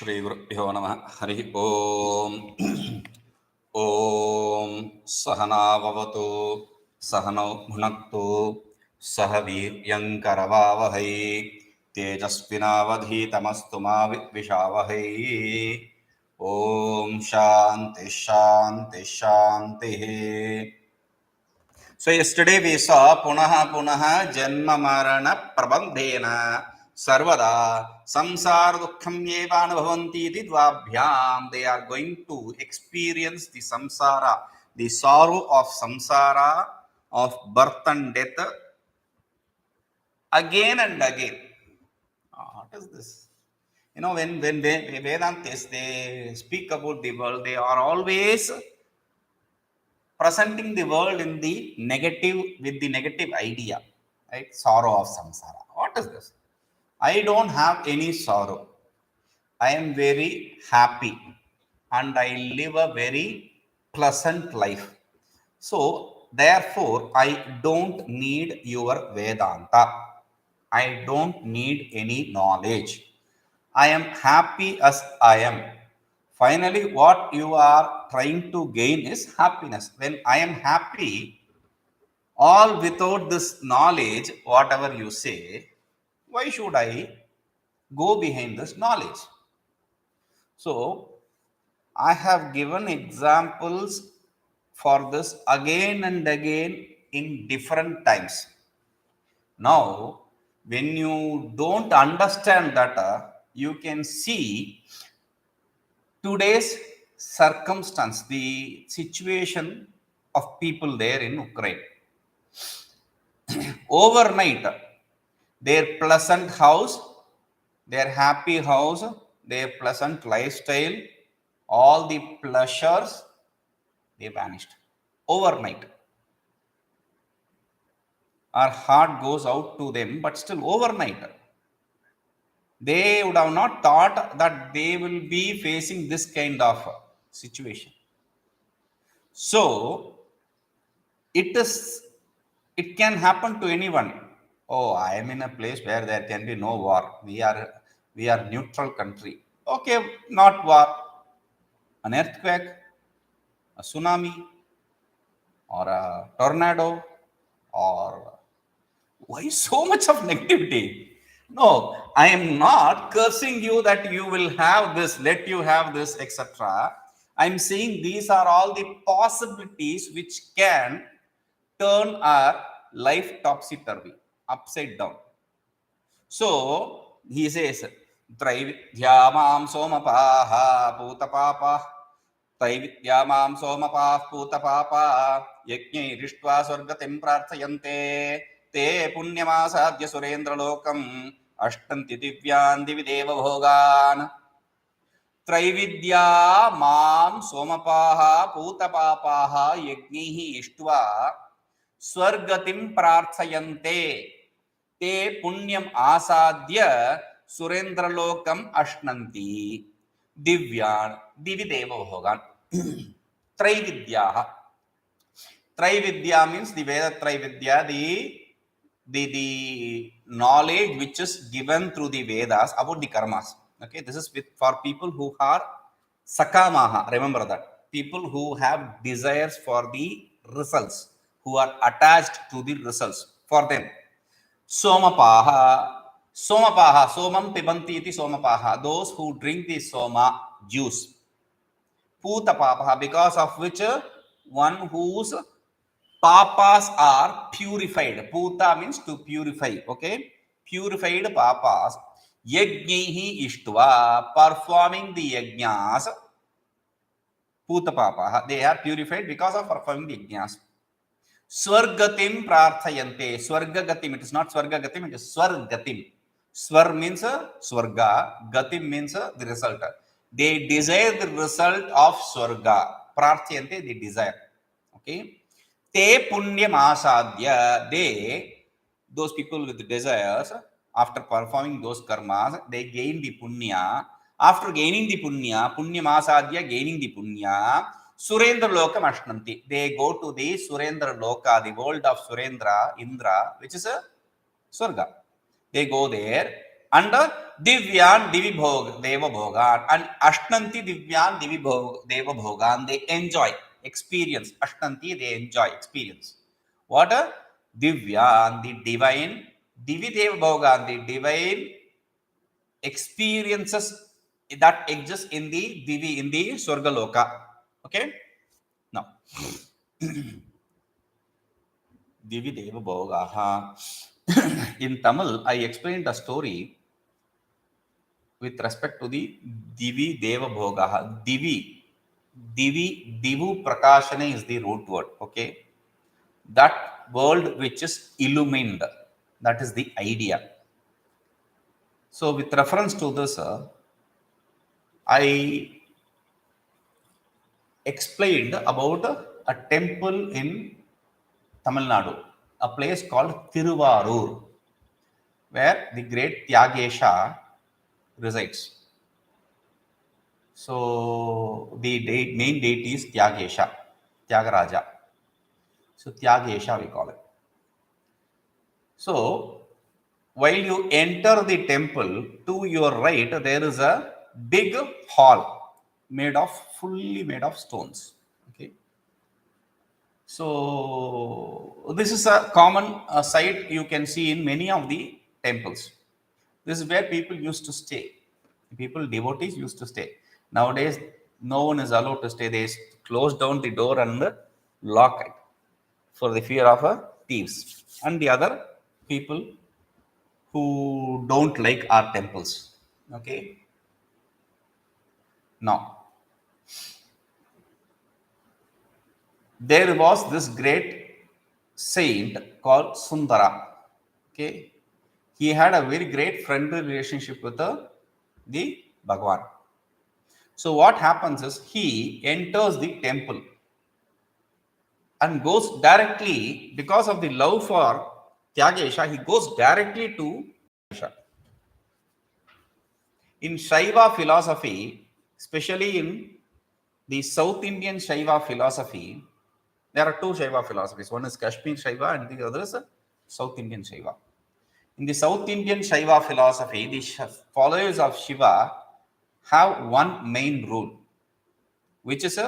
श्री गुरुभ्यो नमः हरि ओम ओम सहना भवतु सहनौ भुनक्तु सह वीर्यङ्करवावहै तेजस्विनावधीतमस्तु मा विद्विषावहै ओम शांति शांति शांति. So yesterday we saw punah janma marana prabandhena sarvada samsara dukkham eva anubhavanti iti dvabhyam. They are going to experience the samsara, the sorrow of samsara, of birth and death again and again. What is this? You know, when Vedantists, they speak about the world, they are always presenting the world in the negative, with the negative idea, right? Sorrow of samsara. What is this? I don't have any sorrow. I am very happy and I live a very pleasant life. So therefore, I don't need your Vedanta. I don't need any knowledge. I am happy as I am. Finally, what you are trying to gain is happiness. When I am happy, all without this knowledge, whatever you say, why should I go behind this knowledge? So, I have given examples for this again and again in different times. Now, when you don't understand that, you can see today's circumstance, the situation of people there in Ukraine. Overnight, their pleasant house, their happy house, their pleasant lifestyle, all the pleasures, they vanished overnight. Our heart goes out to them, but still overnight. They would have not thought that they will be facing this kind of situation. So, it can happen to anyone. Oh, I am in a place where there can be no war. We are neutral country. Okay, not war. An earthquake, a tsunami, or a tornado, or why so much of negativity? No, I am not cursing you that you will have this, let you have this, etc. I am saying these are all the possibilities which can turn our life topsy-turvy, upside down. So, he says, Traividyamam somapaha putapapa, Traividyamam somapah putapapa, Yajñai rishtva swargatim prarthayante, Te punyamasadhya surendra lokam, Ashtanti divyan divideva bhogan. Traividya mam somapaha putapapaha yajñihi ishtva swargatim prarthayante te punyam asadhya surendralokam ashnanti divyan divideva bhogan. Traividya. Traividya means the Veda Traividya, the knowledge which is given through the Vedas about the karmas. Okay, this is for people who are sakamaha. Remember that. People who have desires for the results, who are attached to the results for them. Somapaha. Somapaha. Somam pibanti iti somapaha. Those who drink the soma juice. Putapapaha, because of which one whose papas are purified. Puta means to purify. Okay, purified papas. Yajñihi ishtva, performing the yajñas. Puta papa, they are purified because of performing the yajñas. Swargatim prarthayante. Swargagatim, it is not swargagatim, it is swargatim. Swar means swarga, gatim means the result. They desire the result of swarga. Prarthayante, they desire. Okay. Te punyam asadhya, those people with desires, after performing those karmas, they gain the punya. After gaining the punya, punyam asadhya, gaining the punya, surendra lokam ashnanti. They go to the surendra loka, the world of surendra, Indra, which is a swarga. They go there. And Divyan Divi Bhog Deva Bhogan and Ashtanti Divyan Divi Deva Bhogan, they enjoy experience. Ashtanti, they enjoy experience. What a Divyan, the divine, Divi Deva Bhogan, the divine experiences that exist in the Divi, in the Swargaloka. Okay? Now, Divi Deva Bhogaha. In Tamil, I explained a story with respect to the Divi Deva Bhogaha. Divu Prakashane is the root word. Okay. That world which is illumined. That is the idea. So, with reference to this, I explained about a temple in Tamil Nadu, a place called Thiruvarur, where the great Tyagesha resides. So the main deity is Tyagesha, Tyagaraja. So Tyagesha we call it. So while you enter the temple, to your right there is a big hall fully made of stones. Okay. So this is a common sight you can see in many of the temples. This is where people used to stay. Devotees used to stay. Nowadays, no one is allowed to stay. They close down the door and lock it for the fear of thieves and the other people who don't like our temples. Okay. Now, there was this great saint called Sundara. Okay. He had a very great friendly relationship with the Bhagwan. So what happens is he enters the temple and goes directly, because of the love for Tyagesha, he goes directly to Tyagesha. In Shaiva philosophy, especially in the South Indian Shaiva philosophy, there are two Shaiva philosophies. One is Kashmir Shaiva and the other is South Indian Shaiva. In the South Indian Shaiva philosophy, the followers of Shiva have one main rule, which is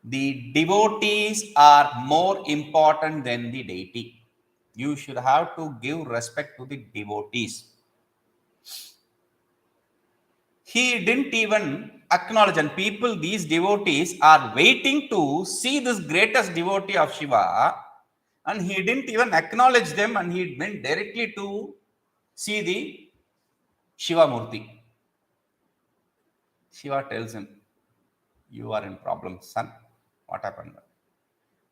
the devotees are more important than the deity. You should have to give respect to the devotees. He didn't even acknowledge, and people, these devotees are waiting to see this greatest devotee of Shiva, and he didn't even acknowledge them, and he went directly to see the Shiva Murti. Shiva tells him, "You are in problem, son. What happened?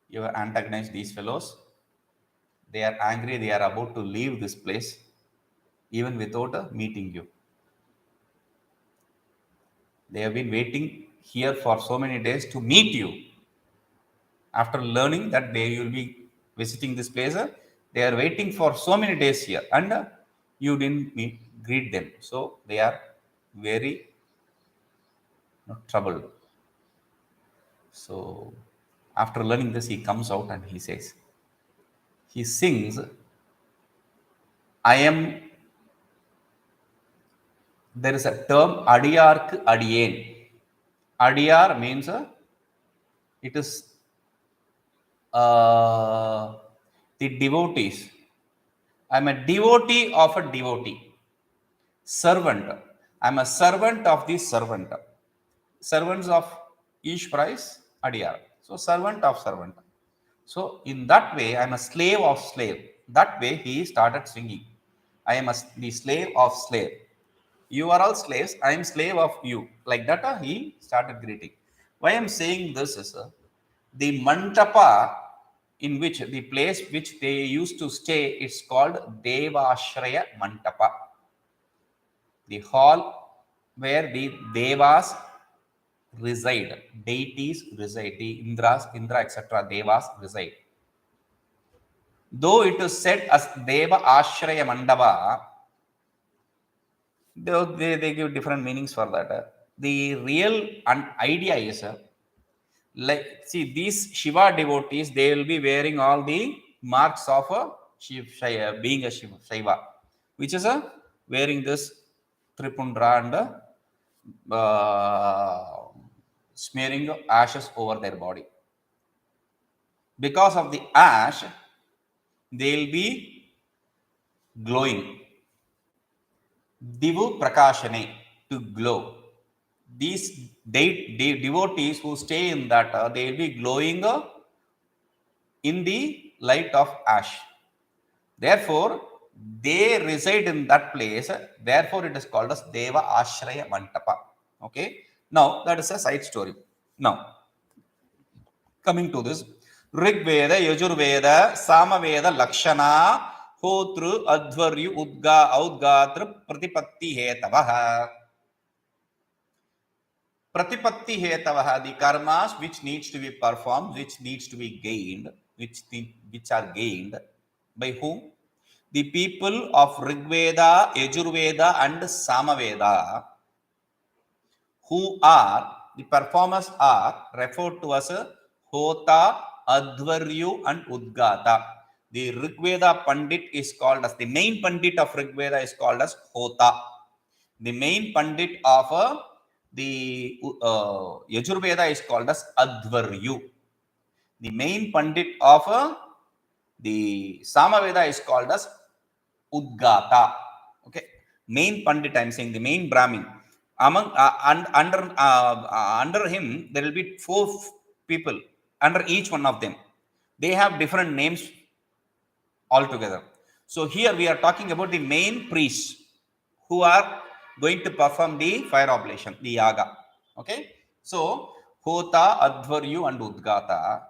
You have antagonized these fellows. They are angry. They are about to leave this place, even without meeting you. They have been waiting here for so many days to meet you. After learning that they will be visiting this place, they are waiting for so many days here, and you didn't greet them. So they are very troubled." So after learning this, he comes out and he says, he sings, "I am," there is a term, Adiyarku Adiyen. Adiyar means it is the devotees. I am a devotee of a devotee. Servant. I am a servant of the servant. Servants of Ishvara is Adiyar. So servant of servant. So in that way, I am a slave of slave. That way he started singing. I am the slave of slave. You are all slaves. I am slave of you. Like that, he started greeting. Why I am saying this is the Mantapa, in which the place which they used to stay, it's called Devashraya Mantapa. The hall where the Devas reside, deities reside, the Indra, etc., Devas reside. Though it is said as Deva Ashraya Mandapa, they give different meanings for that. The real idea is, like, see, these Shiva devotees, they will be wearing all the marks of being a Shiva, which is wearing this tripundra and smearing ashes over their body. Because of the ash, they will be glowing. Divu Prakashane, to glow. These devotees who stay in that, they will be glowing in the light of ash. Therefore, they reside in that place. Therefore, it is called as Deva Ashraya Mantapa. Okay. Now, that is a side story. Now, coming to this, Rig Veda, Yajurveda, Samaveda, Lakshana, Hotru, Advaryu, Udgatra, Pratipatti Hetavaha. Pratipatti Hetavaha, the karmas which needs to be performed, which needs to be gained, which are gained by whom? The people of Rigveda, Yajurveda, and Samaveda, who are the performers, are referred to as Hota, Advaryu, and Udgata. The Rigveda Pandit is called as the main Pandit of Rigveda is called as Hota. The main Pandit of the Yajurveda is called as Advaryu. The main Pandit of the Samaveda is called as Udgata. Okay, main Pandit, I am saying the main Brahmin. Among under him, there will be 4 people under each one of them. They have different names altogether. So here we are talking about the main priests who are going to perform the fire oblation, the yaga. Okay, so Hota, Advaryu, and Udgata.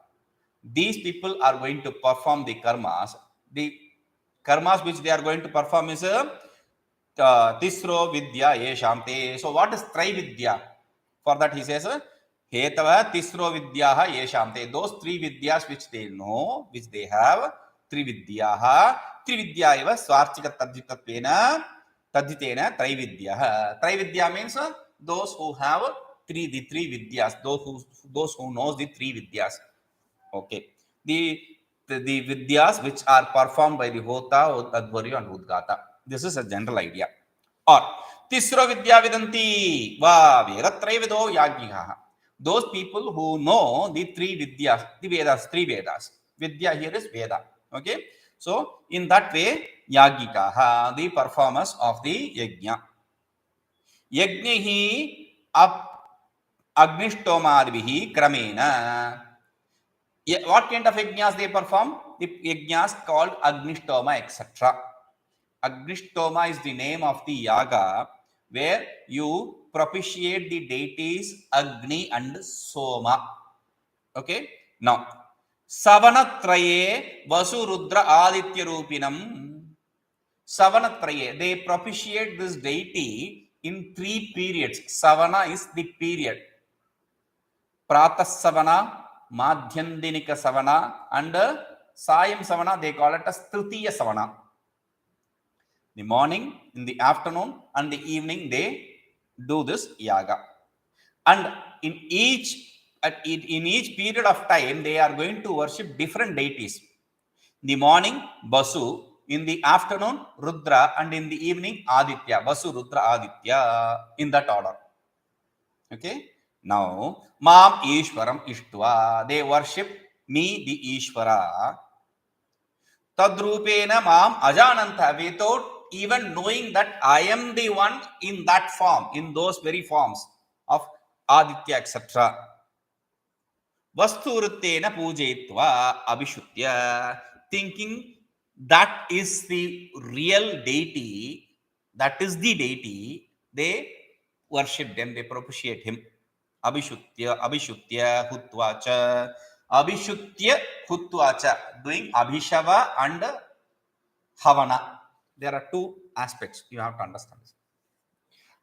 These people are going to perform the karmas. The karmas which they are going to perform is Tisro Vidya Yeshamte. So what is Trividya? For that he says Hetava Tisro Vidyaha Yeshamte. Those 3 Vidyas which they know, which they have, Trividyaha. Trividya eva Swarchika Tadjitatvena Tadjitena Trividyaha. Trividya means those who have the 3 Vidyas, those who knows the 3 Vidyas. Okay. The Vidyas which are performed by the Hota, Advaryu, and Udgata. This is a general idea. Or Tisro Vidya Vidanti Va Vedatravido Yagniha. Those people who know the 3 Vidyas, the Vedas, 3 Vedas. Vidya here is Veda. Okay. So, in that way, Yagikaha, the performers of the Yajna. Yajnihi Agnishtomadvihi Kramena. What kind of yajnas they perform? The yajnas called Agnishtoma, etc. Agnishtoma is the name of the yaga where you propitiate the deities Agni and Soma. Okay. Now, Savanatraye Vasu Rudra Aditya Rupinam. Savanatraye, they propitiate this deity in 3 periods. Savana is the period. Pratas Savana, Madhyandinika Savana, and Sayam Savana, they call it as Tritiya Savana. The morning, in the afternoon, and the evening, they do this yaga. And in each period of time, they are going to worship different deities. In the morning, Basu, in the afternoon, Rudra, and in the evening, Aditya. Basu, Rudra, Aditya, in that order. Okay. Now, Mam Ishwaram Ishtva, they worship me, the Ishvara. Tadrupena Mam Ajananta, without even knowing that I am the one in that form, in those very forms of Aditya, etc. Vasturutena Pujitva Abhishutya, thinking that is the real deity, that is the deity, they worship them, they propitiate him. Abhishutya Hutvacha. Abhishutya Hutvacha, doing Abhishava and Havana. There are 2 aspects you have to understand.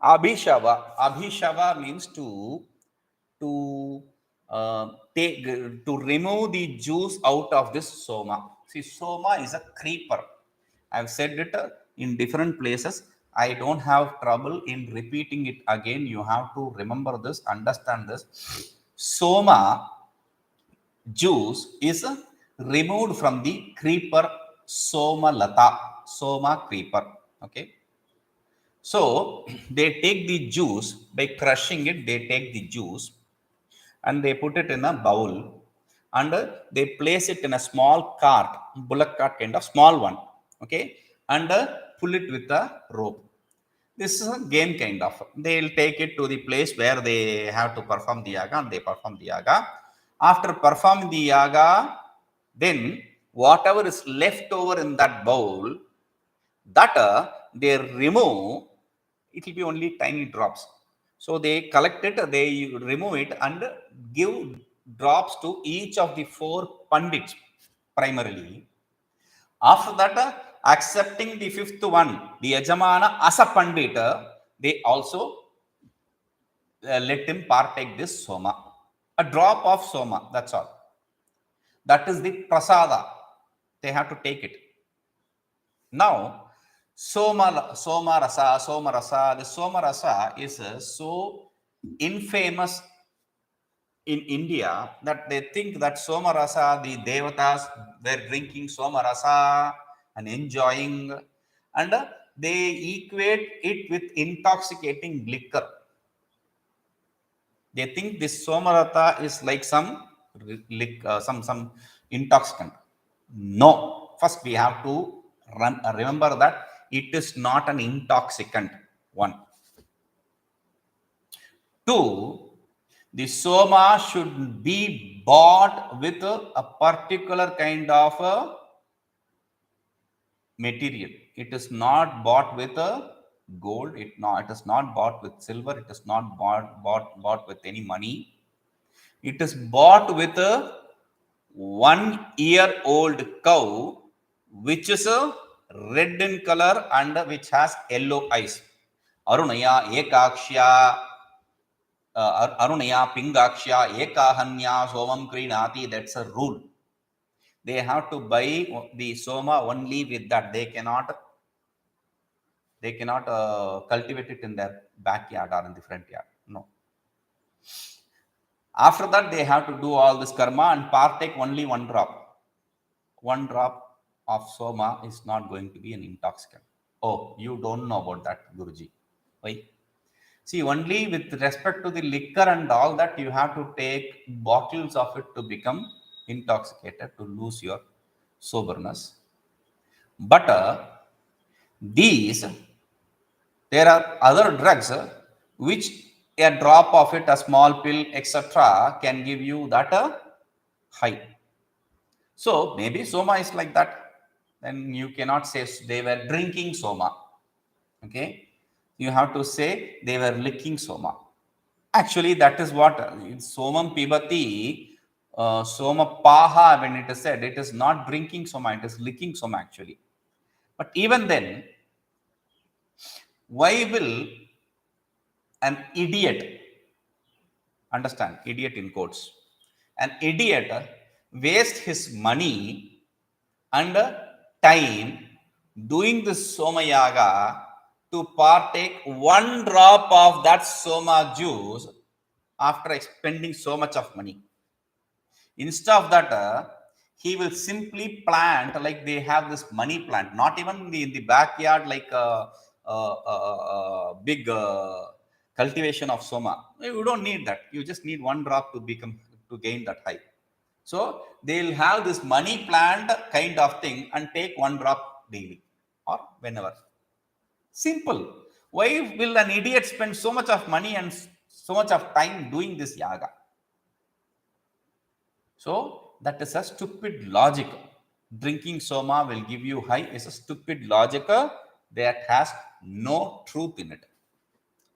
Abhishava means to remove the juice out of this soma. See, soma is a creeper. I've said it in different places. I don't have trouble in repeating it again. You have to remember this, understand this. Soma juice is removed from the creeper Soma Lata, Soma creeper. Okay. So they take the juice by crushing it. They take the juice and they put it in a bowl, and they place it in a small cart, bullock cart kind of small one. Okay, and pull it with a rope. This is a game kind of. They'll take it to the place where they have to perform the yaga, and they perform the yaga. After performing the yaga, then whatever is left over in that bowl, that they remove. It will be only tiny drops. So they collect it, they remove it, and give drops to each of the four pandits primarily. After that, accepting the fifth one, the Yajamana as a pandit, they also let him partake this soma. A drop of soma, that's all. That is the prasada. They have to take it. Now, Soma Rasa. The Soma Rasa is so infamous in India that they think that Soma Rasa, the Devatas were drinking Soma Rasa and enjoying, and they equate it with intoxicating liquor. They think this Somarata is like some intoxicant. No, first we have to remember that it is not an intoxicant. One, two, the soma should be bought with a particular kind of a material. It is not bought with a gold. It is not bought with silver. It is not bought with any money. It is bought with a 1-year-old cow, which is a red in color and which has yellow eyes. Arunaya Ekakshya, Arunaya Pingakshya, Ekahanya Somam Krinati. That's a rule. They have to buy the soma only with that. They cannot cultivate it in their backyard or in the front yard. No. After that, they have to do all this karma and partake only one drop. One drop of soma is not going to be an intoxicant. Oh, you don't know about that, Guruji. Why? See, only with respect to the liquor and all that, you have to take bottles of it to become intoxicated, to lose your soberness. But these, there are other drugs which a drop of it, a small pill, etc., can give you that high. So maybe soma is like that. Then you cannot say they were drinking soma. Okay, you have to say they were licking soma. Actually, that is what somam pibati, soma paha. When it is said, it is not drinking soma; it is licking soma actually. But even then, why will an idiot, understand, idiot in quotes, an idiot waste his money and time doing this soma yaga to partake one drop of that soma juice after spending so much of money? Instead of that, he will simply plant, like they have this money plant, not even in the backyard, like a big cultivation of soma. You don't need that. You just need one drop to gain that high. So they'll have this money plant kind of thing and take one drop daily or whenever. Simple. Why will an idiot spend so much of money and so much of time doing this yaga? So that is a stupid logic. Drinking soma will give you high is a stupid logic that has no truth in it.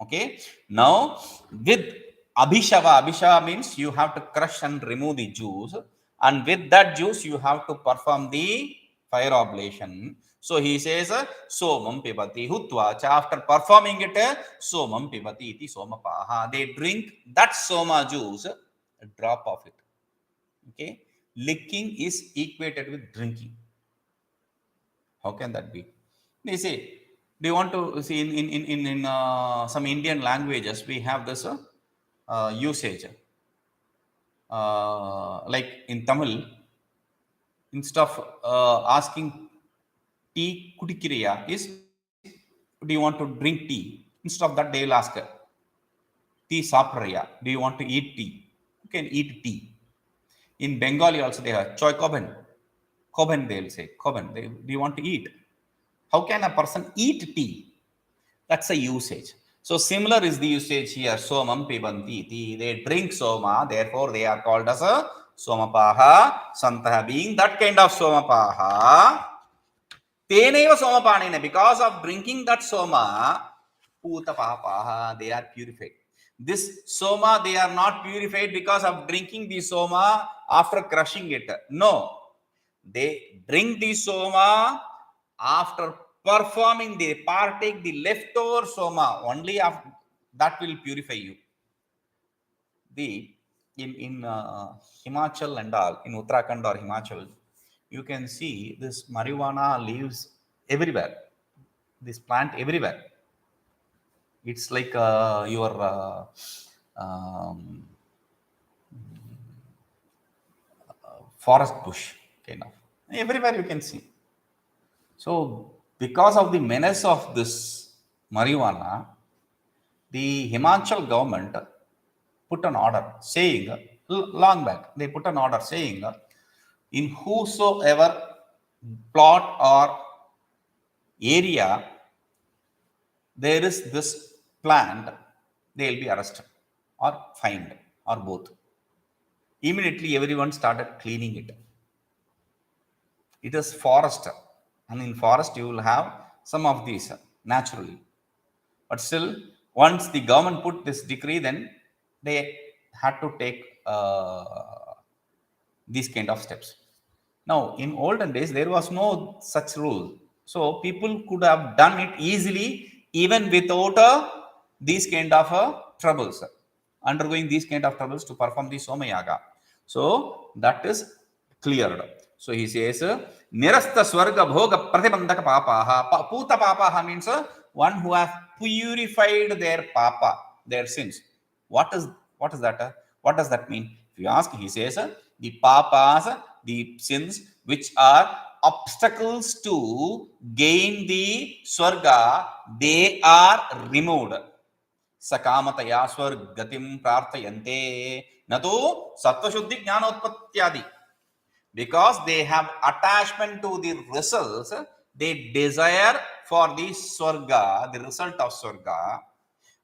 Okay. Now with abhishava means you have to crush and remove the juice, and with that juice you have to perform the fire oblation. So he says somam pibati hutva cha. After performing it, somam pibati iti somapaha. They drink that soma juice, a drop of it. Okay, licking is equated with drinking. How can that be? They say, do you want to see in some Indian languages we have this usage, like in Tamil, instead of asking tea kudikiriya is do you want to drink tea? Instead of that, they will ask, tea sapraya, do you want to eat tea? You can eat tea. In Bengali also they have choy koban. Koban they will say, koban, do you want to eat? How can a person eat tea? That's a usage. So similar is the usage here. Somam pibanti iti. They drink soma, therefore they are called as a somapaha. Santaha being that kind of somapaha. Teneva somapanina. Because of drinking that soma, putapapaha, they are purified. This soma, they are not purified because of drinking the soma after crushing it. No. They drink the soma after performing, they partake the leftover soma. Only after that will purify you. The in Himachal and all, in Uttarakhand or Himachal, you can see this marijuana leaves everywhere. This plant everywhere. It's like your um, forest bush kind of. Everywhere you can see. So, because of the menace of this marijuana, the Himachal government put an order saying, long back, they put an order saying, in whosoever plot or area there is this plant, they will be arrested or fined or both. Immediately, everyone started cleaning it. It is forest, and in forest you will have some of these naturally. But still, once the government put this decree, then they had to take these kind of steps. Now, in olden days, there was no such rule. So, people could have done it easily even without these kind of troubles, undergoing these kind of troubles to perform the Somayaga. So, that is cleared. So, he says, Nirasta Swarga Bhoga Pratibandaka Papaha. Puta Papaha means one who has purified their papa, their sins. What is that? What does that mean? If you ask, he says, the papas, the sins which are obstacles to gain the swarga, they are removed. Sakamataya swargatim prarthayante natu sattva-shuddhi jnanotpatyadi. Because they have attachment to the results, they desire for the swarga, the result of swarga,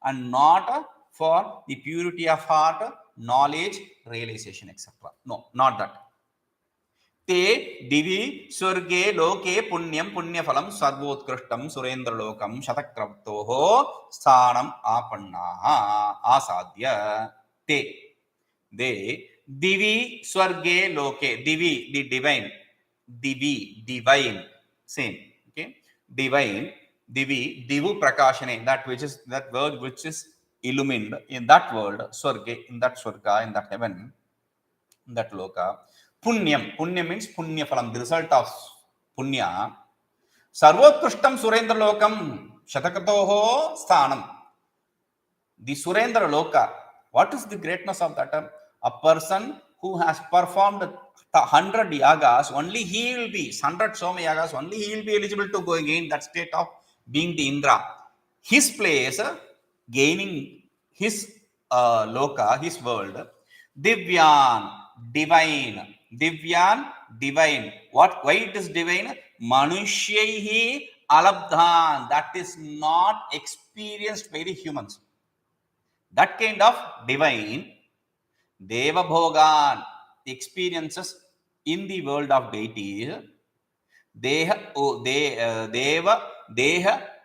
and not for the purity of heart, knowledge, realization, etc. No, not that. Te divi swarge loke punyam punyaphalam sarvotkrushtam surendralokam shatakraptoho sthanam apannaha asadhya. Te, they, divi swarge loke, divi, the divine, divi, divine, same, okay, divine, divi, divu prakashane, that which is, that word which is illumined, in that world, swarge, in that swarga, in that heaven, in that loka. Punyam, punya means punya phalam, the result of punya. Sarvotkrishtam surendra lokam shatakatoho sthanam. The surendra loka, what is the greatness of that? A person who has performed 100 yagas, only he will be, 100 soma yagas, only he will be eligible to go again that state of being the Indra. His place, gaining his loka, his world, Divyan, divine. Divyan, divine. What? Why it is divine? Manushyahi alabdhan. That is not experienced by the humans. That kind of divine, Deva Bhogan, experiences in the world of deities, Deha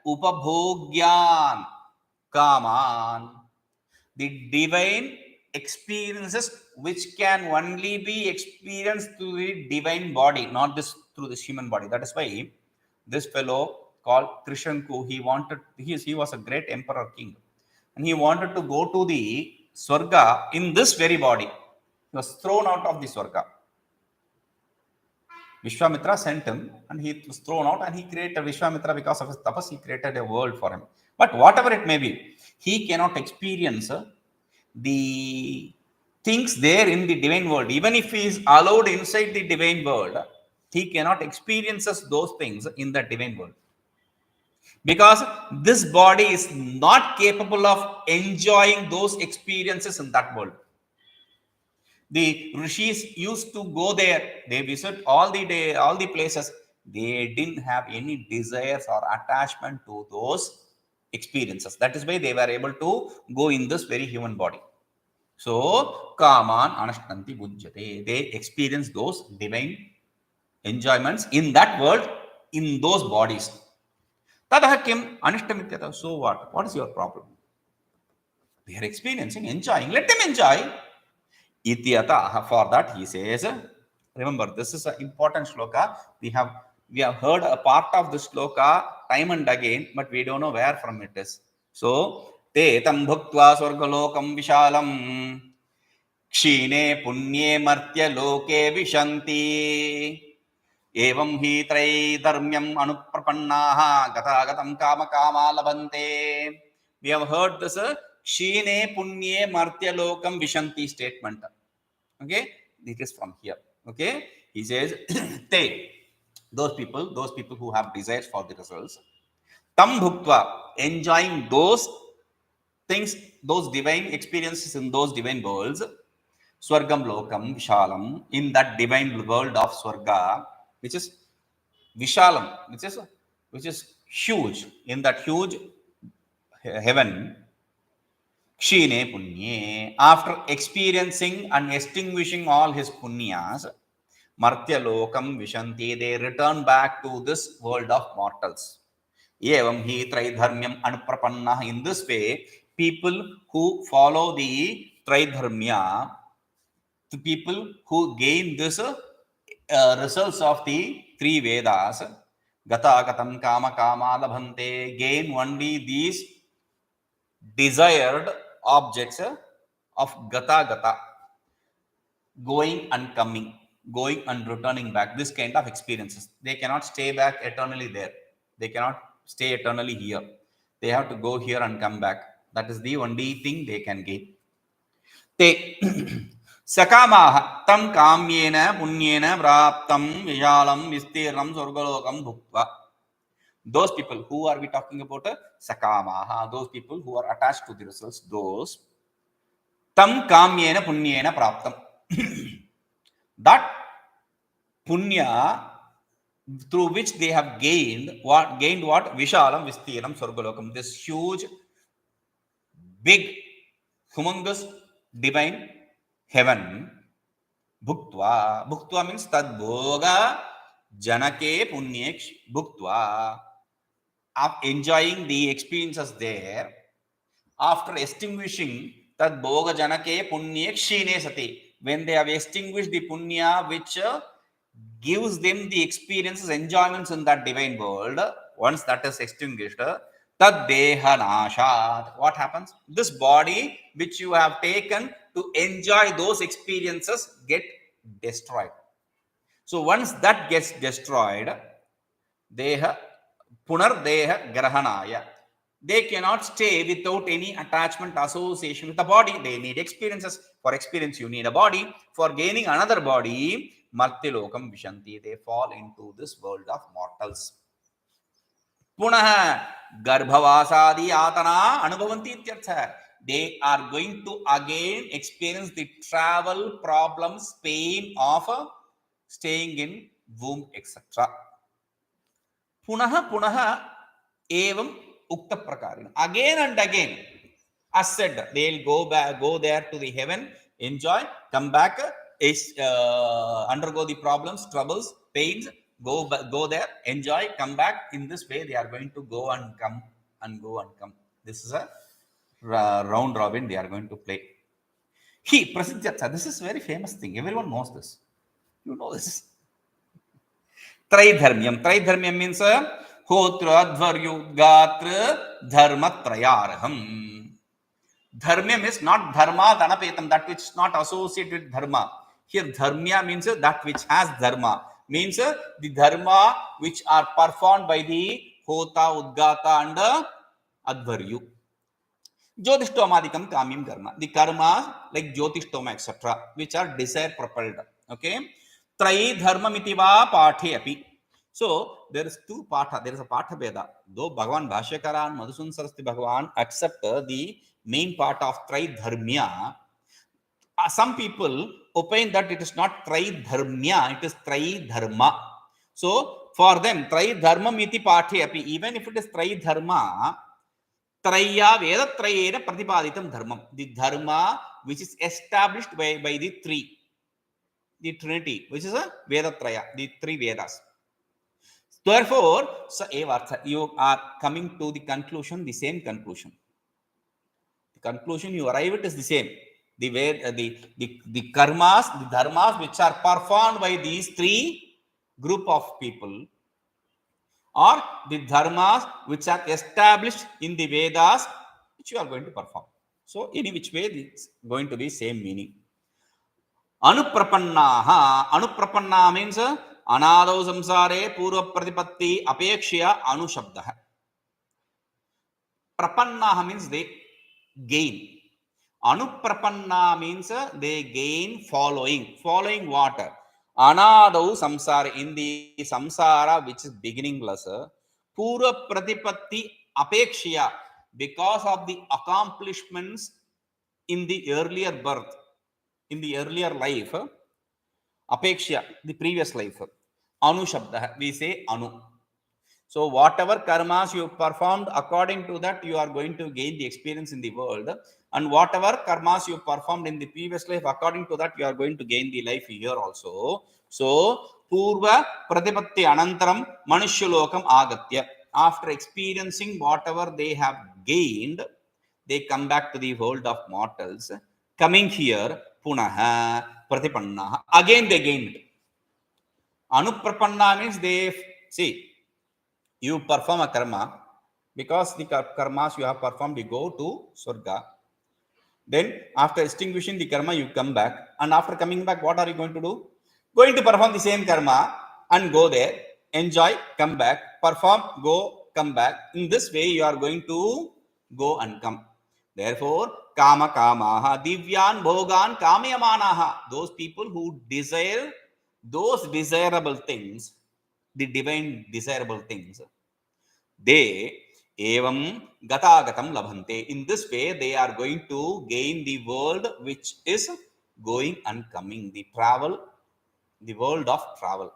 Upabhogyan Kaman. The divine experiences which can only be experienced through the divine body, not this through this human body. That is why this fellow called Trishanku, he was a great emperor king, and he wanted to go to the Swarga in this very body. He was thrown out of the Swarga. Vishwamitra sent him, and he was thrown out, and he created Vishwamitra, because of his tapas, he created a world for him. But whatever it may be, he cannot experience the things there in the divine world. Even if he is allowed inside the divine world, he cannot experience those things in the divine world. because this body is not capable of enjoying those experiences in that world. The rishis used to go there, they visit all the day, all the places. They didn't have any desires or attachment to those experiences. That is why they were able to go in this very human body. So, kaman anashtanti bhujyate. They experience those divine enjoyments in that world, in those bodies. Tadaha kim anishtam. So what? What is your problem? They are experiencing, enjoying. Let them enjoy. Ityata. For that he says, remember this is an important shloka. We have heard a part of this shloka time and again, but we don't know where from it is. So, te tam bhuktva swargalokam vishalam क्षीणे पुण्ये मर्त्य लोके विशन्ति एवं हि त्रैधर्म्यम् अनुप्रपन्नाः गतागतं कामकामा लभन्ते. We have heard this क्षीणे पुण्ये मर्त्य लोकम विशन्ति statement. Okay, it is from here. Okay, he says they, those people who have desires for the results, tam bhuktva, enjoying those things, those divine experiences in those divine worlds, Swargam Lokam Vishalam, in that divine world of Swarga, which is Vishalam, which is huge, in that huge heaven, Kshine Punye, after experiencing and extinguishing all his punyas, Martya Lokam Vishanti, they return back to this world of mortals. Evam hi Traidharmyam Anuprapanna. In this way, people who follow the Traidharmya, the people who gain this results of the three Vedas, Gata Gatam Kama Kama Labhante, gain only these desired objects of Gata Gata, going and coming, going and returning back, this kind of experiences. They cannot stay back eternally there. They cannot stay eternally here. They have to go here and come back. That is the only thing they can gain. Te Sakamaha tam kamyena punyena vraptam vishalam vistirnam swargalokam bhuktva. Those people, who are we talking about? Sakamaha, those people who are attached to the results, those tam kamyena punyena praptam. That punya through which they have gained what? Vishalam vistirnam swargalokam. This huge, big, humongous, divine heaven. Bhuktva means tad bhoga janake punyek bhuktva, of enjoying the experiences there, after extinguishing tad bhoga janake punyek shine sati, when they have extinguished the punya which gives them the experiences, enjoyments in that divine world, once that is extinguished, tad deha nashat, what happens? This body which you have taken to enjoy those experiences get destroyed. So once that gets destroyed, deha punardeha grahanaya, they cannot stay without any attachment, association with the body. They need experiences. For experience you need a body. For gaining another body, martilokam vishanti, they fall into this world of mortals. Punah garbhavasadi atana anubhavanti ityartha. They are going to again experience the travel problems, pain of staying in womb, etc. Punaha evam ukta prakarina. Again and again, as said, they'll go there to the heaven, enjoy, come back, undergo the problems, troubles, pains, go there, enjoy, come back. In this way, they are going to go and come and go and come. This is a round robin they are going to play. Prasiddhyatha, this is a very famous thing. Everyone knows this. You know this. Traidharmyam means hotra dvaryudgatra dharma trayarham. Dharmyam is not dharma dhanapetam, that which is not associated with dharma. Here dharmya means that which has dharma. Means the dharma which are performed by the hota, udgata and advaryu. Jyotishthomadikam kamyam karma. The karma like Jyotishtoma, etc., which are desire propelled. Okay. Trai dharma mitiva pathe api. So there is two patha. There is a patha veda. Though Bhagavan Bhashyakaran Madhusun Saraswati Bhagavan accept the main part of Tridharmya, some people opine that it is not Tridharmya, it is Tridharma. So for them, Tridharmam iti pathe api, even if it is Tridharma, Traya Vedatrayena Pratipaditam Dharmam. The Dharma which is established by the three, the Trinity, which is a Vedatraya, the three Vedas. Therefore, so you are coming to the conclusion, the same conclusion. The conclusion you arrive at is the same. The way the karmas, the dharmas which are performed by these three group of people, or the dharmas which are established in the Vedas, which you are going to perform. So, in which way it's going to be same meaning. Anuprapanna means anadau samsare purva pratipatti apekshya anushabdah. Prapanna means they gain. Anuprapanna means they gain following. Following what? Anadau samsara, in the samsara which is beginningless. Purva pratipatti apekshya, because of the accomplishments in the earlier birth, in the earlier life. Apeksha, the previous life. Anu Shabda, we say Anu. So whatever karmas you performed, according to that you are going to gain the experience in the world, and whatever karmas you performed in the previous life, according to that you are going to gain the life here also. So Purva Pratipatti Anantaram Manushyalokam Agatya. After experiencing whatever they have gained, they come back to the world of mortals. Coming here, Punaha Pratipanna. Again they gained. Anuprapanna means they see. You perform a karma, because the karmas you have performed, you go to Surga. Then after extinguishing the karma, you come back. And after coming back, what are you going to do? Going to perform the same karma and go there, enjoy, come back, perform, go, come back. In this way, you are going to go and come. Therefore, kama kamaha, divyan bhogan kamyamanaha. Those people who desire those desirable things, the divine desirable things, they evam gatagatam labhante. In this way, they are going to gain the world which is going and coming, the travel, the world of travel.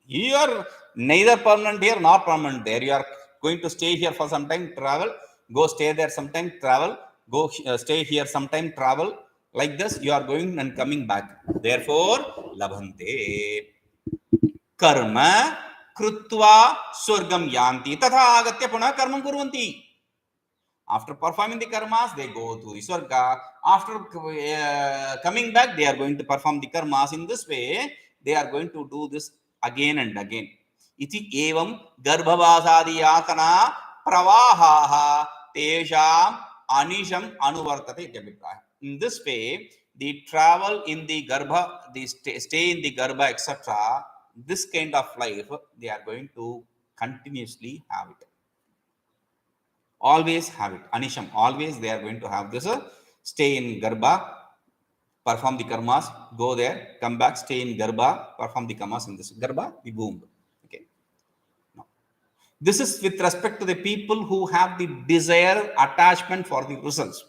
You are neither permanent here nor permanent there. You are going to stay here for some time, travel, go stay there sometime, travel, go stay here sometime, travel. Like this, you are going and coming back. Therefore, labhante. Karma krutva surgam yanti tatha agatya punah karmam kurvanti. After performing the karmas, they go to the Swarga. After coming back, they are going to perform the karmas. In this way, they are going to do this again and again. Iti evam garbhavasadi yatana pravahaha tesham anisham anuvartate ityabhipraya. In this way, the travel in the garbha, the stay in the garbha, etc., this kind of life, they are going to continuously have it. Always have it. Anisham, always they are going to have this. Stay in Garbha, perform the karmas, go there, come back, stay in Garbha, perform the karmas in this Garbha, the womb. Okay. Now, this is with respect to the people who have the desire, attachment for the results.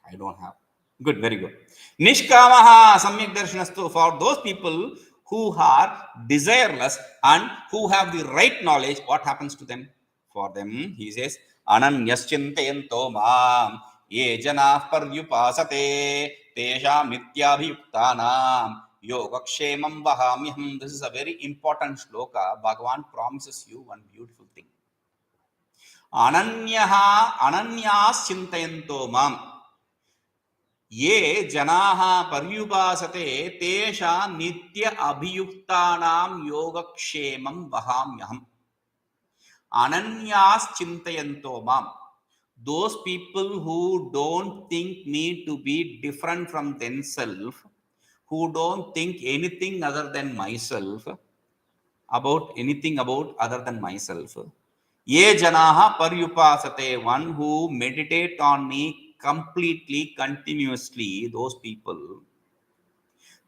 I don't have. Good, very good. Nishkamaha samyak darshanastu, for those people who are desireless and who have the right knowledge, what happens to them? For them, he says, Ananyaschintayanto mam ye janah paryupasate tesha mityabhiyuktanam yogakshemam vahamyaham. This is a very important shloka. Bhagavan promises you one beautiful thing. Ananyas chintayanto mam ये जनाः पर्युपासते तेषां नित्य अभियुक्तानां योगक्षेमं वहाम्यहम्. Ananyas chintayanto mam. Those people who don't think me to be different from themselves, who don't think anything other than myself, about anything about other than myself. Ye janaha paryupasate, one who meditate on me completely, continuously, those people.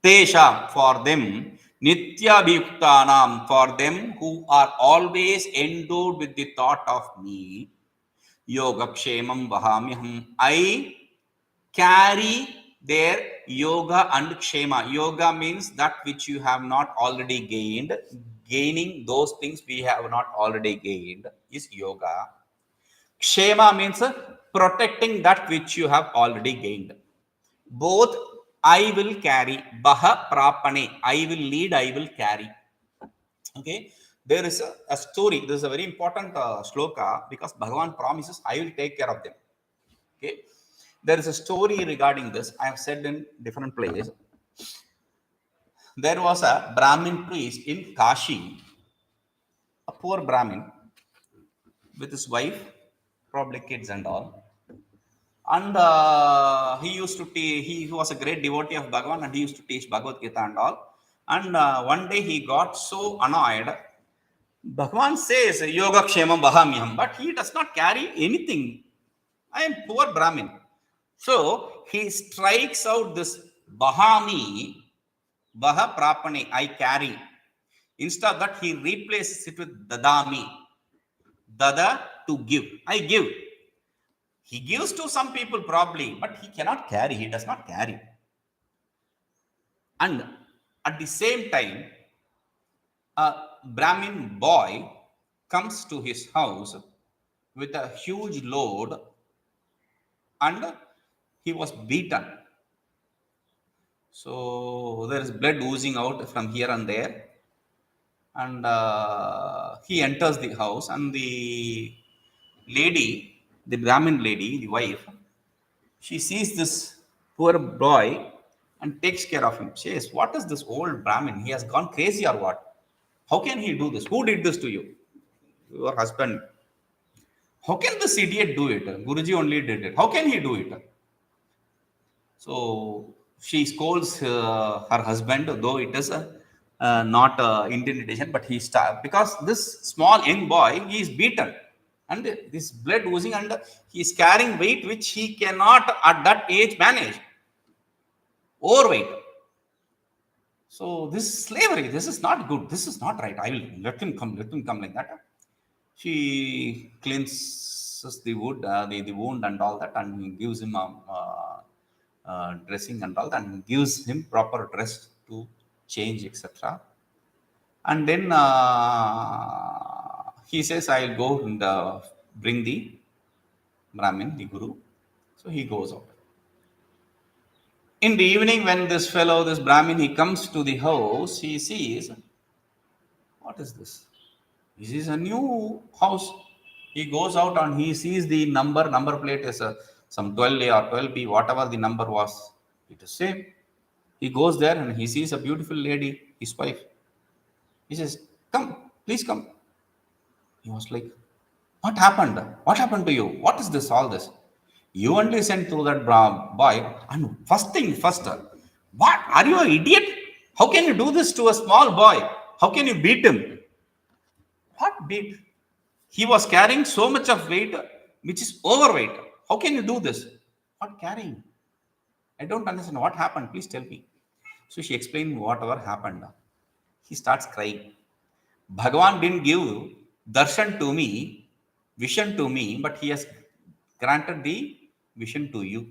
Tesha, for them, Nityabhiktanam, for them who are always endowed with the thought of me, Yogakshemam Vahamyaham. I carry their yoga and kshema. Yoga means that which you have not already gained. Gaining those things we have not already gained is yoga. Kshema means protecting that which you have already gained. Both I will carry. Baha prapane. I will lead, I will carry. Okay. There is a story. This is a very important shloka because Bhagavan promises, I will take care of them. Okay. There is a story regarding this. I have said in different places. There was a Brahmin priest in Kashi, a poor Brahmin with his wife, probably kids and all. And he used to teach, he was a great devotee of Bhagavan and he used to teach Bhagavad Gita and all. And one day he got so annoyed. Bhagavan says, Yoga Kshemam Vahamyam, but he does not carry anything. I am poor Brahmin. So he strikes out this Bahami, Baha Prapane, I carry. Instead of that, he replaces it with Dadami. Dada, to give. I give. He gives to some people probably, but he cannot carry. He does not carry. And at the same time, a Brahmin boy comes to his house with a huge load and he was beaten. So there is blood oozing out from here and there. And he enters the house and the lady, the Brahmin lady, the wife, she sees this poor boy and takes care of him. She says, what is this old Brahmin? He has gone crazy or what? How can he do this? Who did this to you? Your husband. How can this idiot do it? Guruji only did it. How can he do it? So she scolds her husband, though it is not intimidation, but he starts because this small young boy he is beaten and this blood oozing and he is carrying weight which he cannot at that age manage. Overweight. So this is slavery. This is not good. This is not right. I will let him come like that. She cleanses the wound and all that, and gives him dressing and all that, and gives him proper dress to change, etc. And then he says, I'll go and bring the Brahmin, the Guru. So he goes out. In the evening, when this fellow, this Brahmin, he comes to the house, he sees, what is this? This is a new house. He goes out and he sees the number plate is some 12A or 12B, whatever the number was. It is same. He goes there and he sees a beautiful lady, his wife. He says, come, please come. He was like, what happened? What happened to you? What is this, all this? You only sent through that boy. And first thing first, what? Are you an idiot? How can you do this to a small boy? How can you beat him? What beat? He was carrying so much of weight, which is overweight. How can you do this? What carrying? I don't understand. What happened? Please tell me. So she explained whatever happened. He starts crying. Bhagavan didn't give darshan to me, vision to me, but he has granted the vision to you.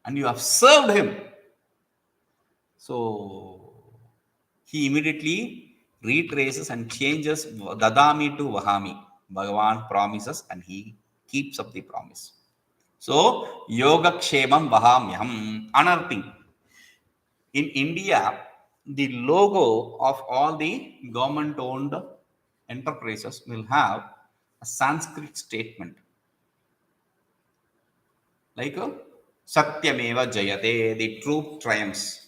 And you have served him. So he immediately retraces and changes Dadami to Vahami. Bhagavan promises and he keeps up the promise. So, Yoga Kshemam Vahamyam. Another thing. In India, the logo of all the government owned enterprises will have a Sanskrit statement. Like Satyameva Jayate, the truth triumphs.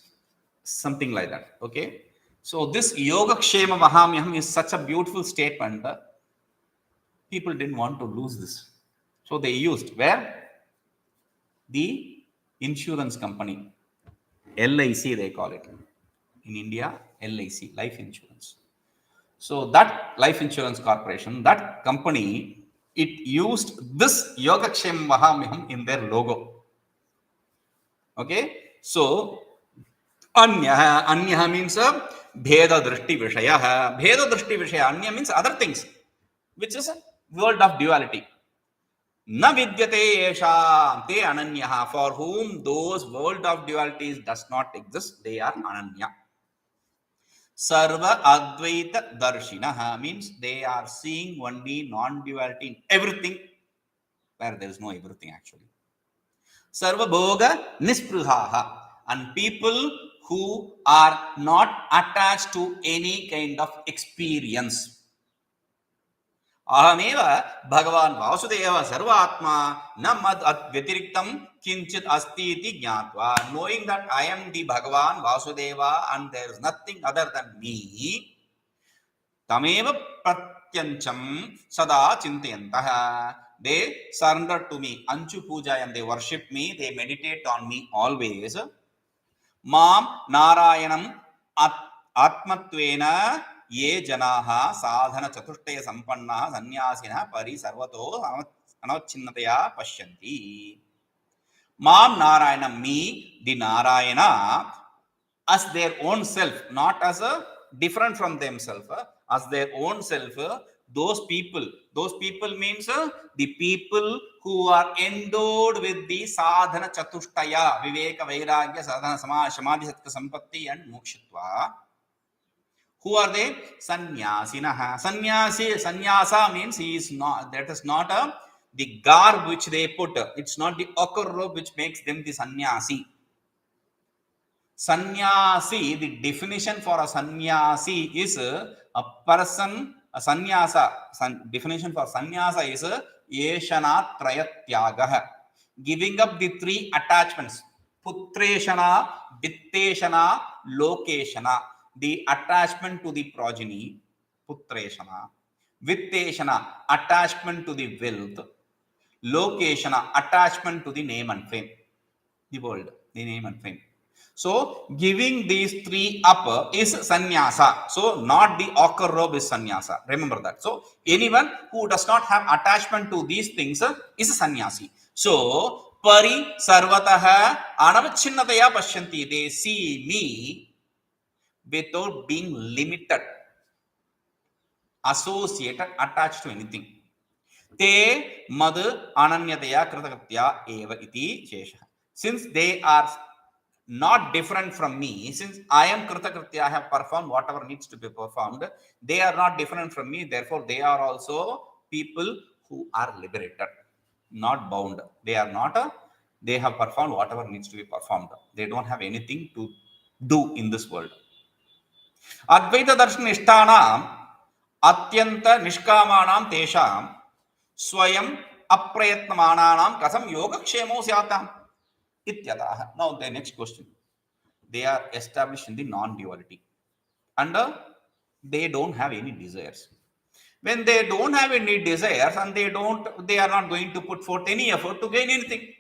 Something like that. Okay. So, this Yoga Kshema Vahamyam is such a beautiful statement. People didn't want to lose this. So, they used where? The insurance company, LIC they call it. In India, LIC, life insurance. So that life insurance corporation, that company, it used this Yogakshem Mahamiham in their logo. Okay. So Anyaha means Bheda Drishti Vishaya. Bheda Drishti Vishaya. Anya means other things, which is a world of duality. Na vidyate yesham te ananyaha. For whom those world of dualities does not exist, they are ananya. Sarva Advaita Darshinaha means they are seeing only non-duality in everything, where there is no everything actually. Sarva Bhoga Nispruhaha, and people who are not attached to any kind of experience. Ahameva Bhagavan Vasudeva Sarvatma Namad Vyatiriktam Kinchit Asti iti Jnatva. Knowing that I am the Bhagavan Vasudeva and there is nothing other than me, Tameva Pratyancham Sada Chintayantaha. They surrender to me, Anchu Puja, and they worship me, they meditate on me always. Mam Narayanam Atmatvena Ye Janaha Sadhana Chatushtaya Sampanna Sanyasina Pari Sarvato Anavchinnataya Pashyanti. Mam Narayanam, me, the Narayana, as their own self, not as a different from themselves, as their own self. Those people means the people who are endowed with the sadhana chatushtaya, viveka, vairagya, sadhana, samadhi, sattva, sampatti and mokshitva. Who are they? Sanyasinaha. Sanyasa means he is not, that is not the garb which they put. It's not the ochre robe which makes them the sannyasi. Sannyasi, the definition for a sannyasi is a person, a sannyasa. Definition for sannyasa is yeshana trayatyagaha, giving up the three attachments: putreshana, vitteshana, lokeshana. The attachment to the progeny, putreshana; vitteshana, attachment to the wealth; lokeshana, attachment to the name and fame, the world, the name and fame. So, giving these three up is sannyasa. So, not the ochre robe is sannyasa. Remember that. So, anyone who does not have attachment to these things is a sannyasi. So, pari sarvataha anavchinnataya pashyanti. They see me without being limited, associated, attached to anything. Te mad ananyataya kritakritya eva iti shesha. Since they are not different from me, since I am kritakritya, I have performed whatever needs to be performed, they are not different from me, therefore they are also people who are liberated, not bound. They are not they have performed whatever needs to be performed. They don't have anything to do in this world. Advaita darshan ishtanam atyanta nishkamanam tesham swayam aprayatnamananam kasam yogakshemo syatam ityatah. Now the next question. They are established in the non-duality and they don't have any desires. When they don't have any desires and they are not going to put forth any effort to gain anything.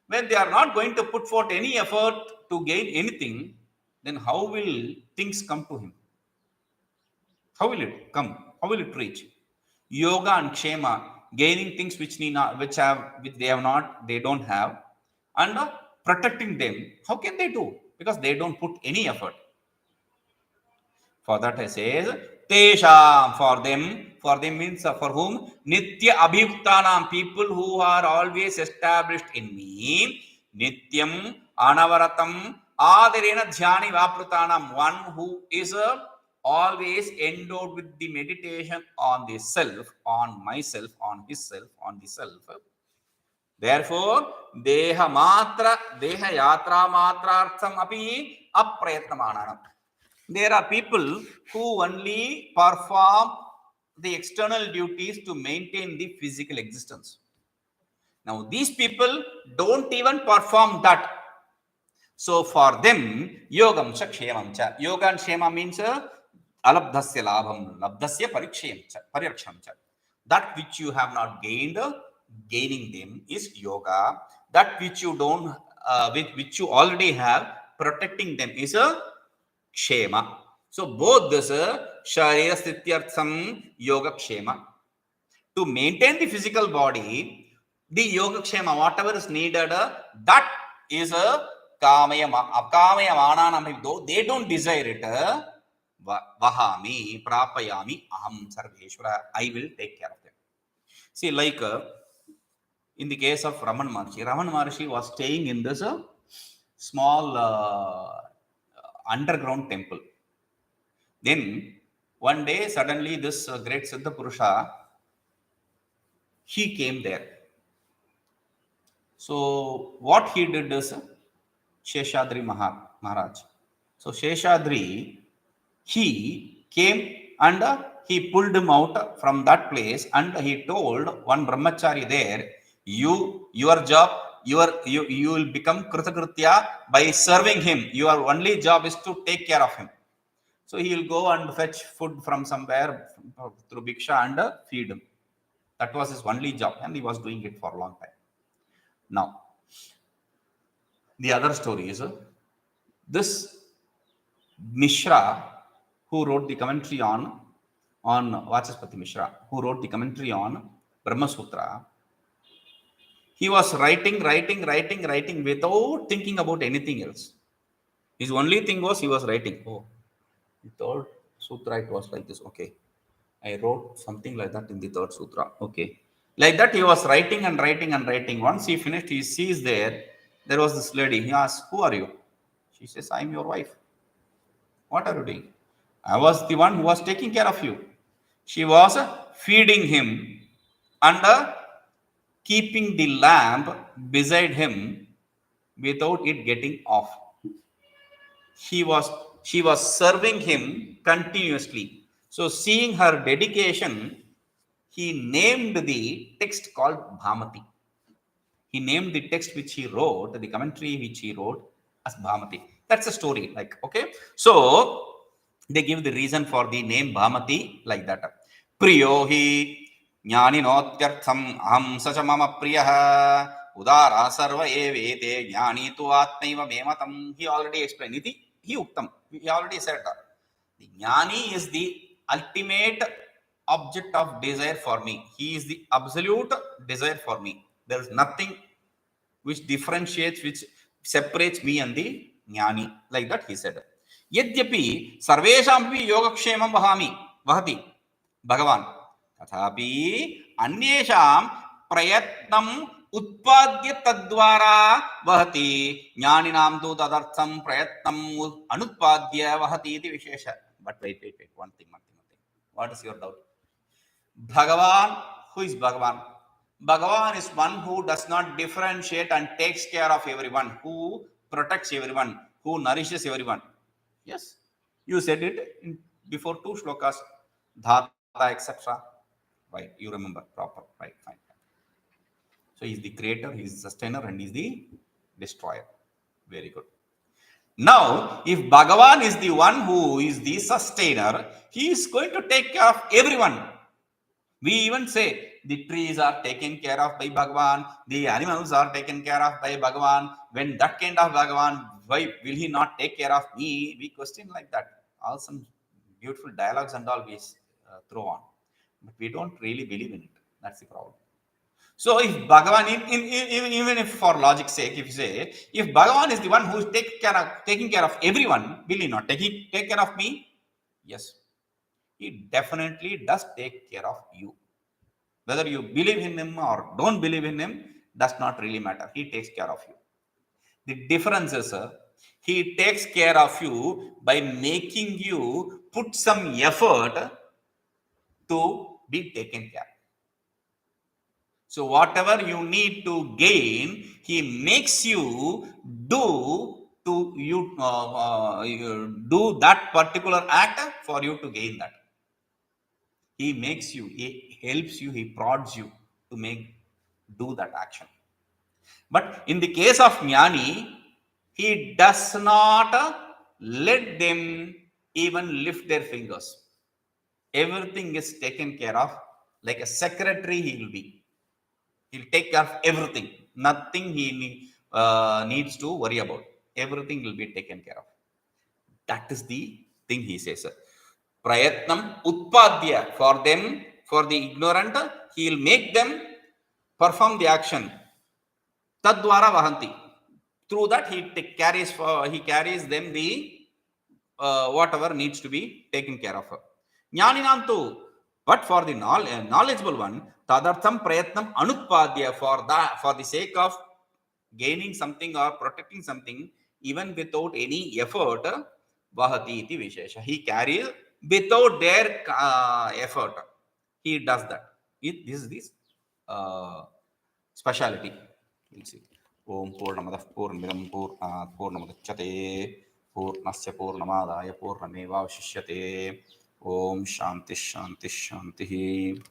When they are not going to put forth any effort to gain anything, then how will things come to him? How will it come? How will it reach? Yoga and kshema, gaining things which they don't have, and protecting them. How can they do? Because they don't put any effort. For that I says, Tesham, for them means for whom? Nitya abhiyuktanam, people who are always established in me. Nityam anavaratam adirena dhyani vaprutanam, one who is always endowed with the meditation on the self, on myself, on his self, on the self. Therefore, deha yatra matrartham api aprayatnamananam. There are people who only perform the external duties to maintain the physical existence. Now, these people don't even perform that. So, for them, yogam cha kshemam cha. Yoga and kshema means alabdhasya labham, labdhasya pariraksham cha. That which you have not gained, gaining them is yoga. That which you don't, which you already have, protecting them is a kshema. So both this sharira sthityartham yoga kshema. To maintain the physical body, the yoga kshema, whatever is needed, that is a kamaya mananam. Though they don't desire it, vahami, prapayami, aham sarveshwara. I will take care of them. See, like in the case of Raman Maharshi was staying in this small underground temple. Then one day, suddenly, this great Siddha Purusha, he came there. So what he did is Sheshadri Maharaj. So Sheshadri, he came and he pulled him out from that place and he told one brahmachari there, your job, you will become Kritakritya by serving him. Your only job is to take care of him. So he will go and fetch food from somewhere through Bhiksha and feed him. That was his only job and he was doing it for a long time. Now, the other story is this Mishra, who wrote the commentary on Vachaspati Mishra, who wrote the commentary on Brahma Sutra, he was writing without thinking about anything else. His only thing was he was writing. Oh, the third sutra, it was like this. Okay, I wrote something like that in the third sutra. Okay, like that he was writing and writing. Once he finished, he sees there was this lady. He asks, "Who are you?" She says, "I'm your wife." What are you doing? I was the one who was taking care of you. She was feeding him and keeping the lamp beside him without it getting off. She was serving him continuously. So seeing her dedication, he named the text called Bhamati. He named the text which he wrote, the commentary which he wrote, as Bhamati. That's a story. Like, okay. So they give the reason for the name Bhamati like that. Priyo hi jnaninotyartham aham sacha mama priyaha udara sarva evete jnani tu atmaiva mematam. He already explained. He uktam. He already said that. The jnani is the ultimate object of desire for me. He is the absolute desire for me. There is nothing which differentiates, which separates me and the jnani. Like that he said. Yadyapi sarveshampi yogakshemam vahati Bhagavan. Tathapi anyesham prayatnam utpadya tadvara vahati jnaninam tu tadartham prayatnam anutpadya vahati iti vishesha. But wait. One thing. What is your doubt? Bhagavan, who is Bhagavan? Bhagavan is one who does not differentiate and takes care of everyone, who protects everyone, who nourishes everyone. Yes, you said it before two shlokas, dhata, etc. Right, you remember proper. Right, fine. So he is the creator, he is the sustainer, and he is the destroyer. Very good. Now, if Bhagavan is the one who is the sustainer, he is going to take care of everyone. We even say the trees are taken care of by Bhagavan, the animals are taken care of by Bhagavan. When that kind of Bhagavan, why will he not take care of me? We question like that. All some beautiful dialogues and all we throw on. But we don't really believe in it. That's the problem. So if Bhagavan, even if for logic's sake, if you say, if Bhagavan is the one who is taking care of everyone, will he not take care of me? Yes. He definitely does take care of you. Whether you believe in him or don't believe in him does not really matter. He takes care of you. The difference is he takes care of you by making you put some effort to be taken care. So whatever you need to gain, he makes you do do that particular act for you to gain that. He makes you, he helps you, he prods you to do that action. But in the case of Jnani, he does not let them even lift their fingers. Everything is taken care of. Like a secretary, he will be. He'll take care of everything. Nothing he needs to worry about. Everything will be taken care of. That is the thing he says. Prayatnam utpadya. For them, for the ignorant, he will make them perform the action. Tadwara vahanti. Through that he carries them the whatever needs to be taken care of. Jnaninam tu, but for the knowledgeable one, tadartham prayatnam anutpadya, for the sake of gaining something or protecting something, even without any effort, vahati iti vishesha. He carries without their effort. He does that. This is this speciality. We'll see. Om Purnamadah Purnamidam Purnamudachyate Purnasya Purnamadaya Purnameva Shishyate. Om Shanti Shanti Shanti.